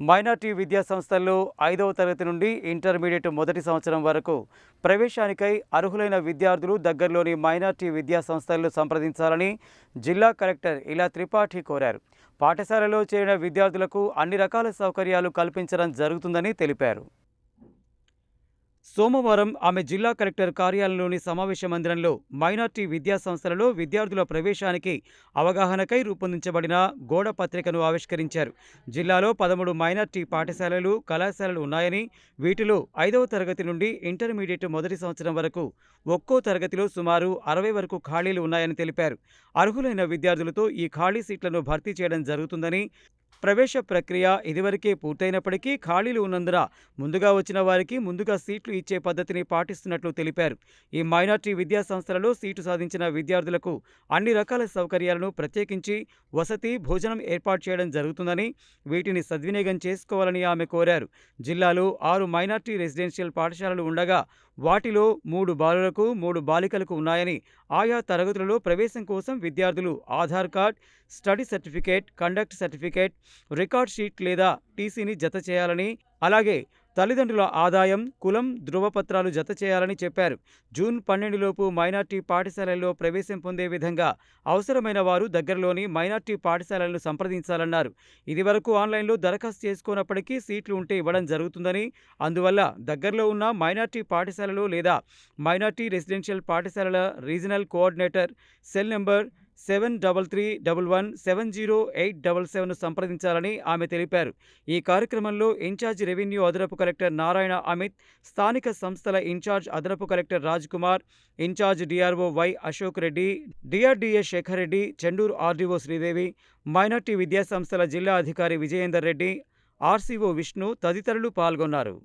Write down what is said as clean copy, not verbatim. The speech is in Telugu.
మైనార్టీ విద్యా సంస్థల్లో 5వ తరగతి నుండి ఇంటర్మీడియట్ మొదటి సంవత్సరం వరకు ప్రవేశానికై అర్హులైన విద్యార్థులు దగ్గరలోని మైనార్టీ విద్యా సంస్థలను సంప్రదించాలని జిల్లా కలెక్టర్ ఇలా త్రిపాఠి కోరారు. పాఠశాలలో చేరిన విద్యార్థులకు అన్ని రకాల సౌకర్యాలు కల్పించడం జరుగుతుందని తెలిపారు. సోమవారం ఆమె జిల్లా కలెక్టర్ కార్యాలయంలోని సమావేశ మందిరంలో మైనార్టీ విద్యా సంస్థలలో విద్యార్థుల ప్రవేశానికి అవగాహనకై రూపొందించబడిన గోడ పత్రికను ఆవిష్కరించారు. జిల్లాలో 13 మైనార్టీ పాఠశాలలు, కళాశాలలు ఉన్నాయని, వీటిలో 5వ తరగతి నుండి ఇంటర్మీడియట్ మొదటి సంవత్సరం వరకు ఒక్కో తరగతిలో సుమారు 60 వరకు ఖాళీలు ఉన్నాయని తెలిపారు. అర్హులైన విద్యార్థులతో ఈ ఖాళీ సీట్లను భర్తీ చేయడం జరుగుతుందని, ప్రవేశ ప్రక్రియ ఇదివరకే పూర్తయినప్పటికీ ఖాళీలు ఉన్నందున ముందుగా వచ్చిన వారికి ముందుగా సీట్లు ఇచ్చే పద్ధతిని పాటిస్తున్నట్లు తెలిపారు. ఈ మైనార్టీ విద్యా సంస్థలలో సీటు సాధించిన విద్యార్థులకు అన్ని రకాల సౌకర్యాలను, ప్రత్యేకించి వసతి, భోజనం ఏర్పాటు చేయడం జరుగుతుందని, వీటిని సద్వినియోగం చేసుకోవాలని ఆమె కోరారు. జిల్లాలో 6 మైనార్టీ రెసిడెన్షియల్ పాఠశాలలు ఉండగా వాటిలో 3 బాలురకు, 3 బాలికలకు ఉన్నాయని, ఆయా తరగతులలో ప్రవేశం కోసం విద్యార్థులు Aadhaar card, study certificate, conduct certificate, record sheet లేదా టీసీని జత చేయాలని, అలాగే తల్లిదండ్రుల ఆదాయం, కులం ధృవపత్రాలు జత చేయాలని చెప్పారు. జూన్ 12 లోపు మైనార్టీ పాఠశాలల్లో ప్రవేశం పొందే విధంగా అవసరమైన వారు దగ్గరలోని మైనార్టీ పాఠశాలలను సంప్రదించాలన్నారు. ఇదివరకు ఆన్లైన్లో దరఖాస్తు చేసుకోనప్పటికీ సీట్లు ఉంటే ఇవ్వడం జరుగుతుందని, అందువల్ల దగ్గరలో ఉన్న మైనార్టీ పాఠశాలలు లేదా మైనార్టీ రెసిడెన్షియల్ పాఠశాలల రీజనల్ కోఆర్డినేటర్ సెల్ నెంబర్ 7311170877ను సంప్రదించాలని ఆమె తెలిపారు. ఈ కార్యక్రమంలో ఇన్ఛార్జ్ రెవెన్యూ అదనపు కలెక్టర్ నారాయణ అమిత్, స్థానిక సంస్థల ఇన్ఛార్జ్ అదనపు collector Raj Kumar, incharge DRO Y Ashok Reddy, DRDA Shekhar Reddy, Chenduru RDO Sridevi, minority విద్యా సంస్థల జిల్లా అధికారి విజయేందర్ రెడ్డి, ఆర్సీఓ విష్ణు తదితరులు పాల్గొన్నారు.